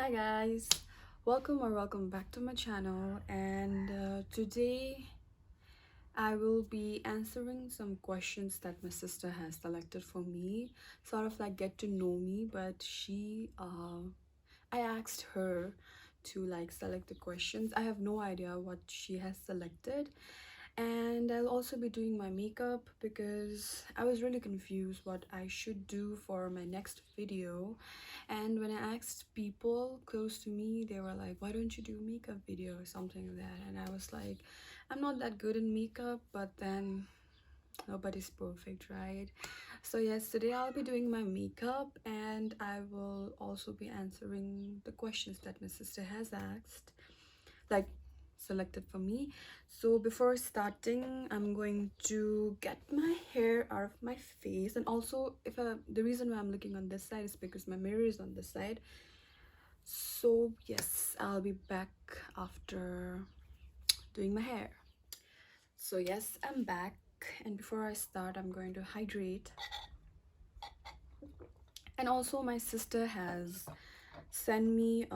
Hi guys, welcome back to my channel, and today I will be answering some questions that my sister has selected for me, sort of like get to know me. But I asked her to like select the questions. I have no idea what she has selected, and I'll also be doing my makeup because I was really confused what I should do for my next video. And when I asked people close to me, they were like, why don't you do a makeup video or something like that? And I was like, I'm not that good in makeup, but then nobody's perfect, right? So yes, today I'll be doing my makeup, and I will also be answering the questions that my sister has asked, like selected for me. So before starting, I'm going to get my hair out of my face. And also, the reason why I'm looking on this side is because my mirror is on this side. So yes, I'll be back after doing my hair. So yes, I'm back, and before I start, I'm going to hydrate. And also, my sister has sent me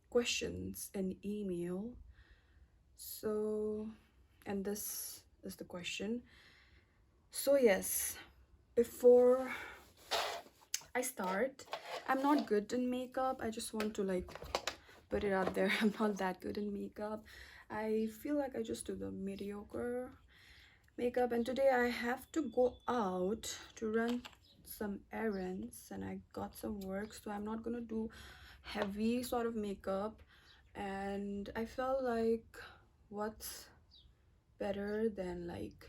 questions in email. So, and this is the question. So yes, before I start, I'm not good in makeup. I just want to like put it out there. I'm not that good in makeup. I feel like I just do the mediocre makeup, and today I have to go out to run some errands, and I got some work, so I'm not gonna do heavy sort of makeup. And I felt like, what's better than like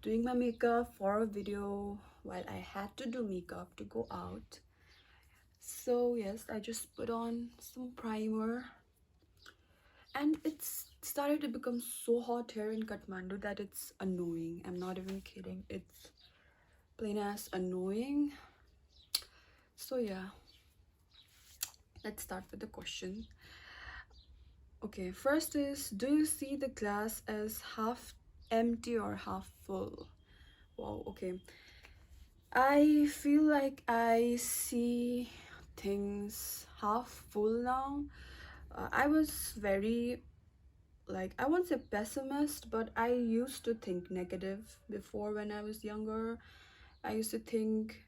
doing my makeup for a video while I had to do makeup to go out. So yes, I just put on some primer, and it's started to become so hot here in Kathmandu that it's annoying. I'm not even kidding, it's plain as annoying. So yeah, let's start with the question. Okay, first is, do you see the glass as half empty or half full? Wow, okay. I feel like I see things half full now. I was very, like, I won't say pessimist, but I used to think negative before when I was younger. I used to think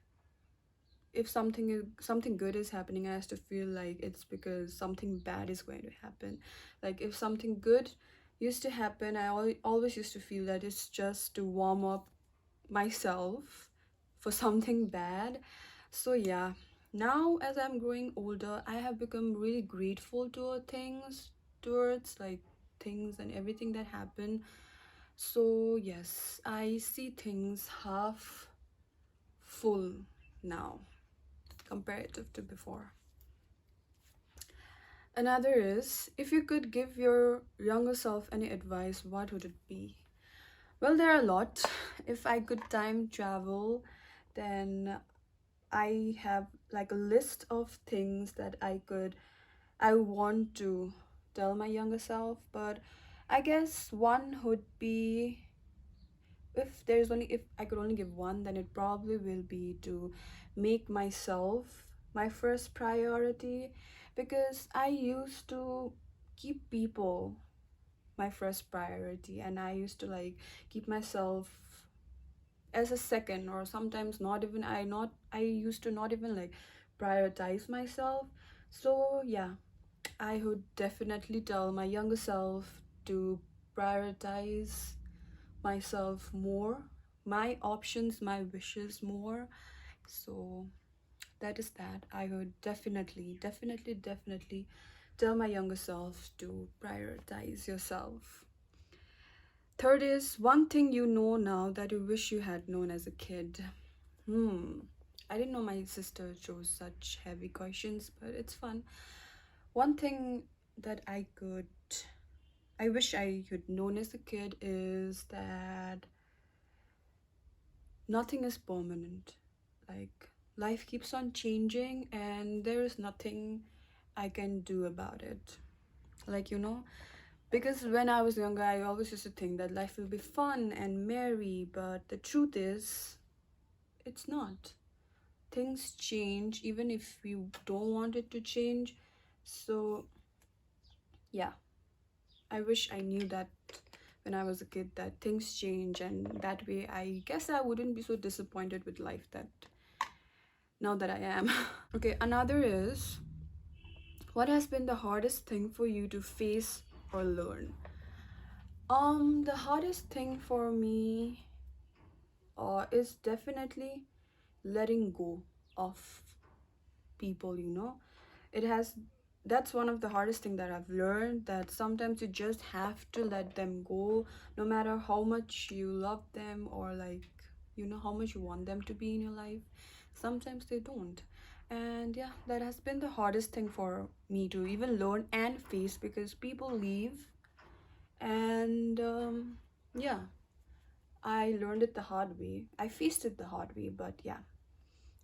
if something good is happening, I used to feel like it's because something bad is going to happen. Like if something good used to happen, I always used to feel that it's just to warm up myself for something bad. So yeah, now as I'm growing older, I have become really grateful to things, towards like things and everything that happen. So yes, I see things half full now comparative to before. Another is, if you could give your younger self any advice, what would it be? Well, there are a lot. If I could time travel, then I have like a list of things that I want to tell my younger self. But I guess one would be, if I could only give one, then it probably will be to make myself my first priority, because I used to keep people my first priority, and I used to like keep myself as a second, or sometimes not even. I used to not even like prioritize myself. So yeah, I would definitely tell my younger self to prioritize myself more, my options, my wishes more. So that is that. I would definitely tell my younger self to prioritize yourself. Third is, one thing you know now that you wish you had known as a kid. I didn't know my sister chose such heavy questions, but it's fun. One thing that I wish I had known as a kid is that nothing is permanent. Like, life keeps on changing, and there is nothing I can do about it. Like, because when I was younger, I always used to think that life will be fun and merry, but the truth is, it's not. things change even if you don't want it to change. So yeah, I wish I knew that when I was a kid, that things change, and that way I guess I wouldn't be so disappointed with life that now that I am. Okay, another is, what has been the hardest thing for you to face or learn? The hardest thing for me is definitely letting go of people, you know. It has That's one of the hardest thing that I've learned, that sometimes you just have to let them go, no matter how much you love them, or like, you know, how much you want them to be in your life. Sometimes they don't. And yeah, that has been the hardest thing for me to even learn and face, because people leave. And yeah, I learned it the hard way, I faced it the hard way. But yeah,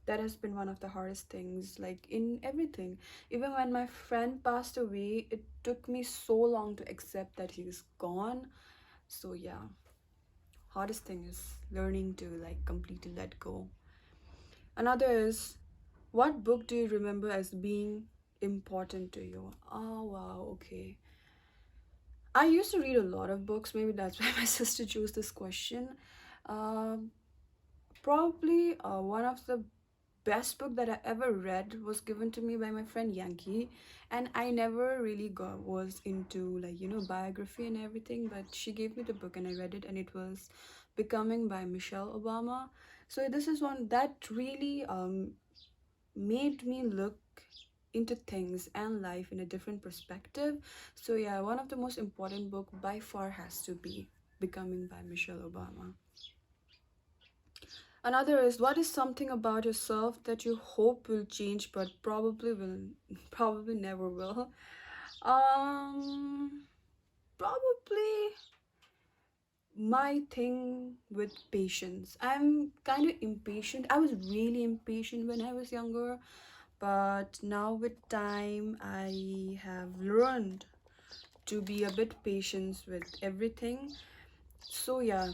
that has been one of the hardest things, like in everything. Even when my friend passed away, it took me so long to accept that he's gone. So yeah, hardest thing is learning to like completely let go. Another is, what book do you remember as being important to you? Oh wow, okay. I used to read a lot of books, maybe that's why my sister chose this question. um Probably one of the best book that I ever read was given to me by my friend Yankee. And I never really was into, like, you know, biography and everything, but she gave me the book and I read it, and it was Becoming by Michelle Obama. So this is one that really made me look into things and life in a different perspective. So yeah, one of the most important book by far has to be Becoming by Michelle Obama. Another is, what is something about yourself that you hope will change but probably will probably never will? Um Probably my thing with patience. I'm kind of impatient. I was really impatient when I was younger, but now with time I have learned to be a bit patient with everything. So yeah,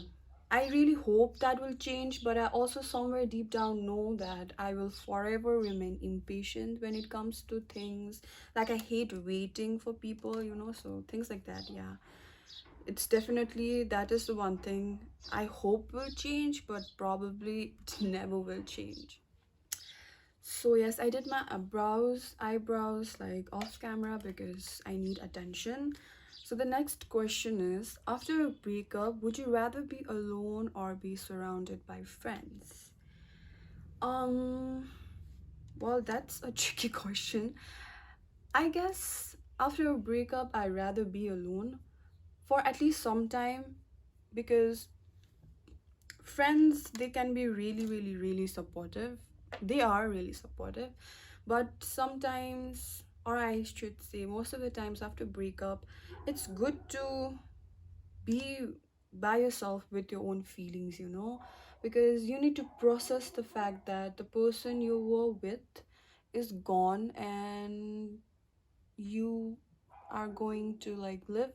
I really hope that will change, but I also somewhere deep down know that I will forever remain impatient when it comes to things. Like, I hate waiting for people, you know, so things like that, yeah. It's definitely, that is the one thing I hope will change, but probably it never will change. So yes, I did my eyebrows like off camera because I need attention. So the next question is, after a breakup, would you rather be alone or be surrounded by friends? Um, well, that's a tricky question. I guess after a breakup, I'd rather be alone for at least some time, because friends, they can be really, really, really supportive. They are really supportive, but sometimes, or I should say most of the times after breakup, it's good to be by yourself with your own feelings, you know, because you need to process the fact that the person you were with is gone, and you are going to like live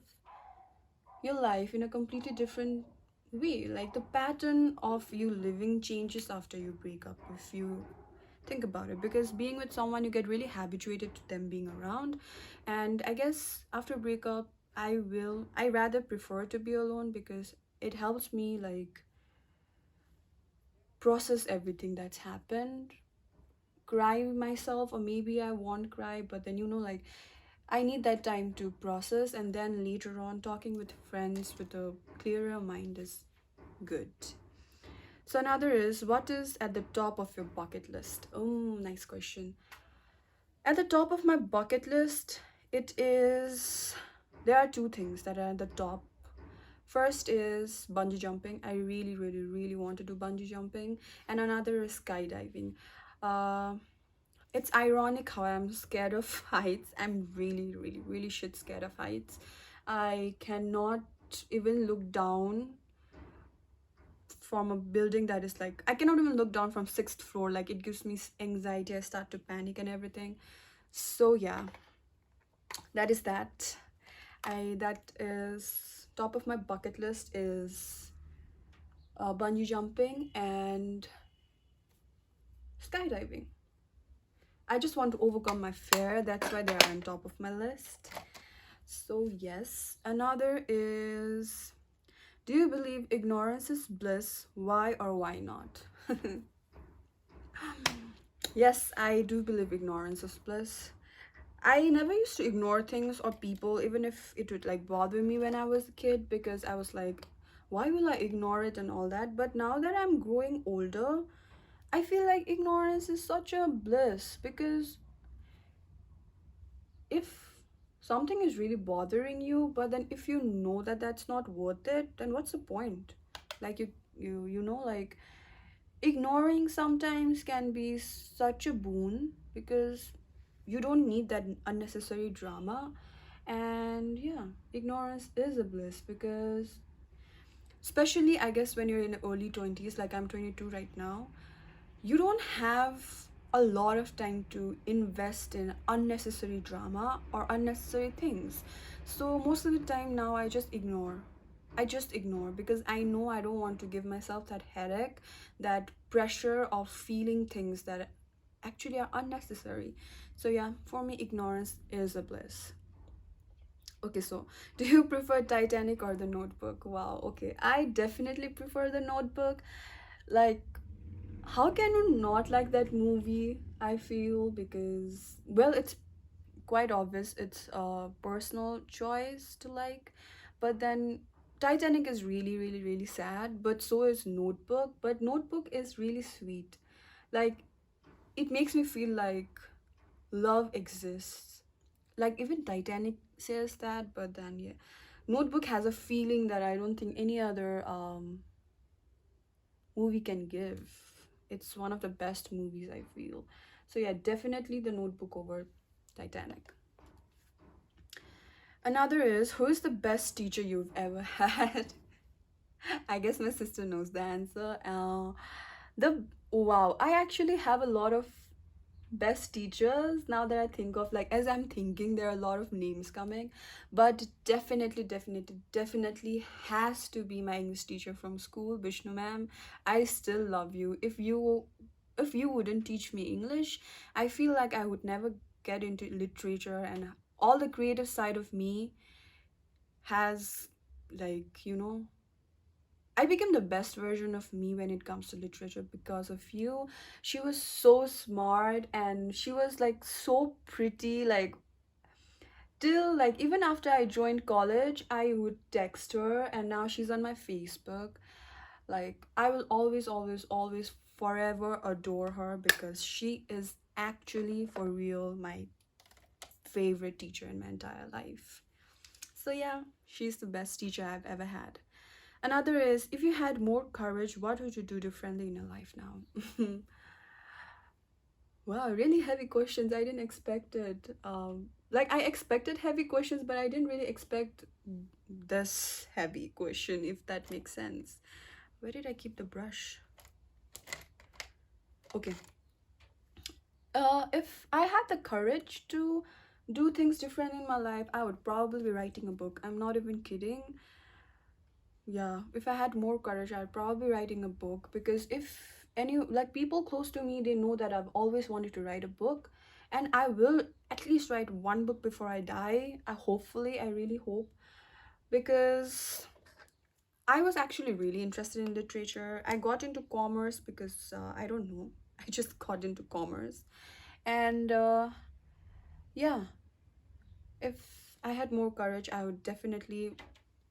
your life in a completely different way. Like, the pattern of you living changes after you break up, if you think about it, because being with someone, you get really habituated to them being around. And I guess after breakup, I rather prefer to be alone, because it helps me like process everything that's happened, cry myself, or maybe I won't cry, but then, you know, like, I need that time to process, and then later on talking with friends with a clearer mind is good. So another is, what is at the top of your bucket list? Oh, nice question. At the top of my bucket list, it is, there are two things that are at the top. First is bungee jumping. I really, really, really want to do bungee jumping. And another is skydiving. Uh, it's ironic how I'm scared of heights. I'm really, really, really shit scared of heights. I cannot even look down from a building that is like, I cannot even look down from sixth floor. Like, it gives me anxiety. I start to panic and everything. So yeah, that is that. That is top of my bucket list is bungee jumping. And skydiving. I just want to overcome my fear. That's why they're on top of my list. So, yes. Another is, do you believe ignorance is bliss? Why or why not? Yes, I do believe ignorance is bliss. I never used to ignore things or people, even if it would like bother me when I was a kid, because I was like, why will I ignore it and all that? But now that I'm growing older, I feel like ignorance is such a bliss, because if something is really bothering you, but then if you know that that's not worth it, then what's the point? Like you know, like ignoring sometimes can be such a boon, because you don't need that unnecessary drama. And yeah, ignorance is a bliss, because especially I guess when you're in early 20s, like I'm 22 right now, you don't have a lot of time to invest in unnecessary drama or unnecessary things. So most of the time now I just ignore, because I know I don't want to give myself that headache, that pressure of feeling things that actually are unnecessary. So yeah, for me ignorance is a bliss. Okay, so do you prefer Titanic or The Notebook? Wow, okay, I definitely prefer The Notebook. Like, how can you not like that movie? I feel, because, well, it's quite obvious it's a personal choice to like, but then Titanic is really, really, really sad, but so is Notebook. But Notebook is really sweet. Like, it makes me feel like love exists. Like, even Titanic says that, but then, yeah. Notebook has a feeling that I don't think any other movie can give. It's one of the best movies, I feel. So yeah, definitely The Notebook over Titanic. Another is, who is the best teacher you've ever had? I guess my sister knows the answer. The Wow, I actually have a lot of best teachers now that I think of, like, as I'm thinking, there are a lot of names coming, but definitely has to be my English teacher from school, Vishnu ma'am. I still love you. If you wouldn't teach me English, I feel like I would never get into literature, and all the creative side of me has, like, I became the best version of me when it comes to literature because of you. She was so smart, and she was like so pretty. Like, till, like, even after I joined college, I would text her, and now she's on my Facebook. Like, I will always forever adore her, because she is actually for real my favorite teacher in my entire life. So yeah, she's the best teacher I've ever had. Another is, if you had more courage, what would you do differently in your life now? Wow, really heavy questions. I didn't expect it. Like, I expected heavy questions, but I didn't really expect this heavy question, if that makes sense. Where did I keep the brush? Okay. If I had the courage to do things different in my life, I would probably be writing a book. I'm not even kidding. Yeah, if I had more courage, I'd probably be writing a book, because if any, like, people close to me, they know that I've always wanted to write a book, and I will at least write one book before I die. I really hope, because I was actually really interested in literature. I got into commerce because I don't know, I just got into commerce, and yeah, if I had more courage, I would definitely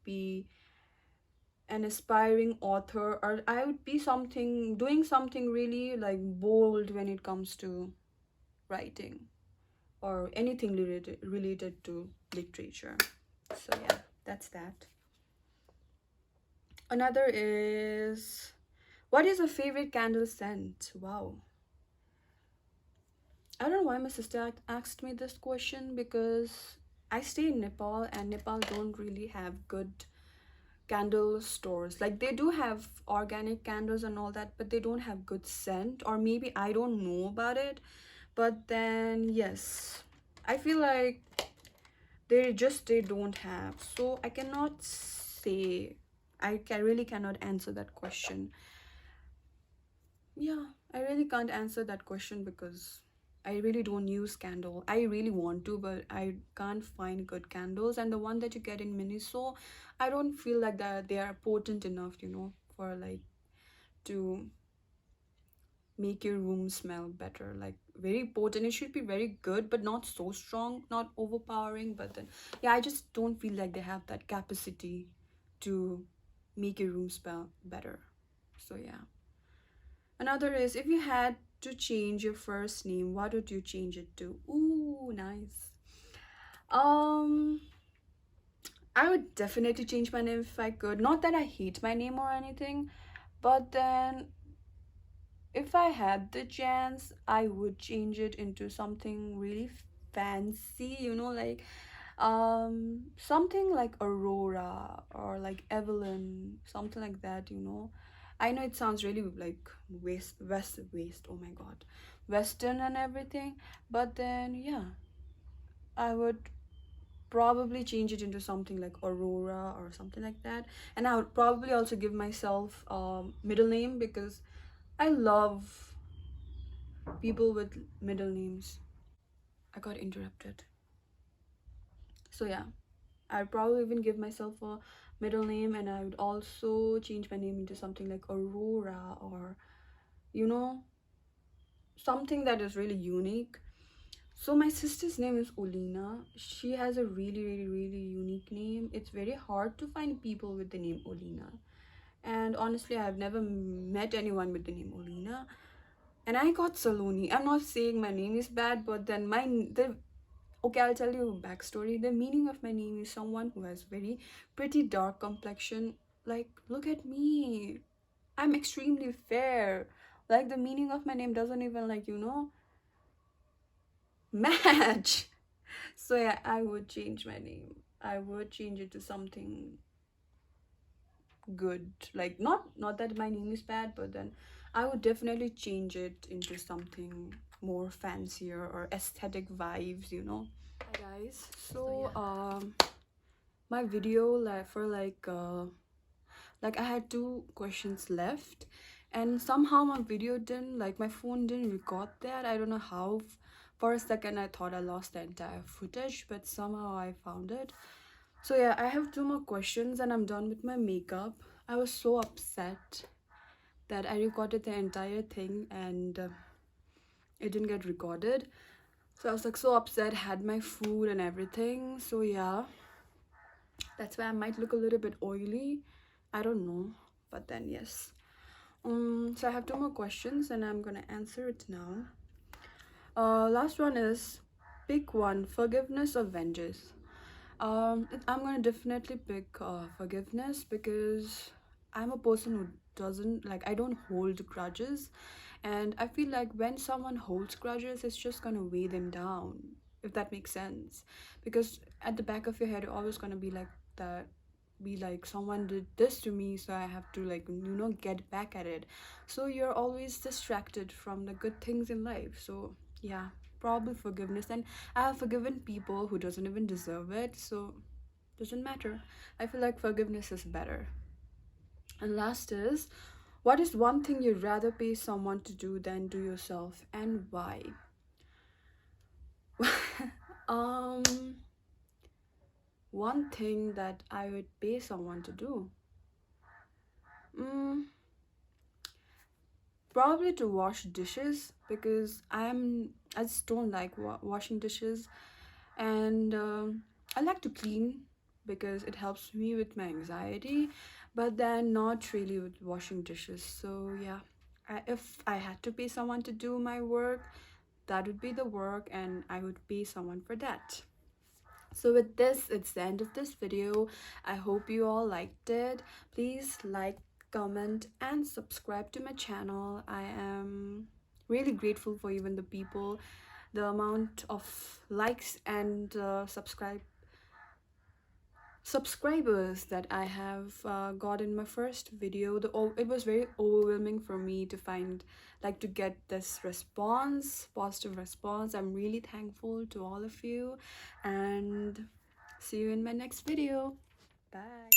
be an aspiring author, or I would be something, doing something really like bold when it comes to writing, or anything related to literature. So yeah, that's that. Another is, what is your favorite candle scent? Wow. I don't know why my sister asked me this question, because I stay in Nepal, and Nepal don't really have good candle stores. Like, they do have organic candles and all that, but they don't have good scent, or maybe I don't know about it. But then yes, I feel like they don't have, so I cannot say, really cannot answer that question. Yeah, I really can't answer that question because I really don't use candle. I really want to, but I can't find good candles. And the one that you get in Miniso, I don't feel like that they are potent enough, for like to make your room smell better. Like very potent. It should be very good, but not so strong, not overpowering. But then, yeah, I just don't feel like they have that capacity to make your room smell better. So yeah. Another is, if you had to change your first name, what would you change it to? Ooh, nice. Um, I would definitely change my name if I could. Not that I hate my name or anything, but then if I had the chance, I would change it into something really fancy, like something like Aurora or like Evelyn, something like that. I know it sounds really like waste, oh my god, Western and everything, but then yeah, I would probably change it into something like Aurora or something like that. And I would probably also give myself middle name because I love people with middle names. I got interrupted. So yeah, I'd probably even give myself a middle name, and I would also change my name into something like Aurora, or you know something that is really unique. So my sister's name is Olina. She has a really, really, really unique name. It's very hard to find people with the name Olina. And honestly, I've never met anyone with the name Olina. And I got Saloni. I'm not saying my name is bad, but then the okay, I'll tell you a backstory. The meaning of my name is someone who has very pretty dark complexion. Like, look at me. I'm extremely fair. Like, the meaning of my name doesn't even, like, match. So, yeah, I would change my name. I would change it to something good. Like, not that my name is bad, but then I would definitely change it into something more fancier or aesthetic vibes. Hi guys. So, my video, like, for like I had two questions left, and somehow my video didn't, like, my phone didn't record that. I don't know how. For a second I thought I lost the entire footage, but somehow I found it. So yeah, I have two more questions and I'm done with my makeup. I was so upset that I recorded the entire thing and it didn't get recorded. So I was like so upset, had my food and everything. So yeah, that's why I might look a little bit oily. I don't know, but then yes. So I have two more questions and I'm gonna answer it now. Last one is, pick one, forgiveness or vengeance. I'm gonna definitely pick forgiveness because I'm a person who doesn't, like, I don't hold grudges, and I feel like when someone holds grudges, it's just gonna weigh them down, if that makes sense. Because at the back of your head, you're always gonna be like that, be like, someone did this to me, so I have to, like, get back at it. So you're always distracted from the good things in life. So yeah, probably forgiveness. And I have forgiven people who doesn't even deserve it, so doesn't matter. I feel like forgiveness is better. And last is, what is one thing you'd rather pay someone to do than do yourself, and why? um One thing that I would pay someone to do, mm, probably to wash dishes, because I just don't like washing dishes. And I like to clean because it helps me with my anxiety, but then not really with washing dishes. So yeah, if I had to pay someone to do my work, that would be the work, and I would pay someone for that. So with this, it's the end of this video. I hope you all liked it. Please like, comment and subscribe to my channel. I am really grateful for even the people, the amount of likes and subscribers that I have got in my first video. It was very overwhelming for me to find, like, to get this response, positive response. I'm really thankful to all of you, and see you in my next video. Bye.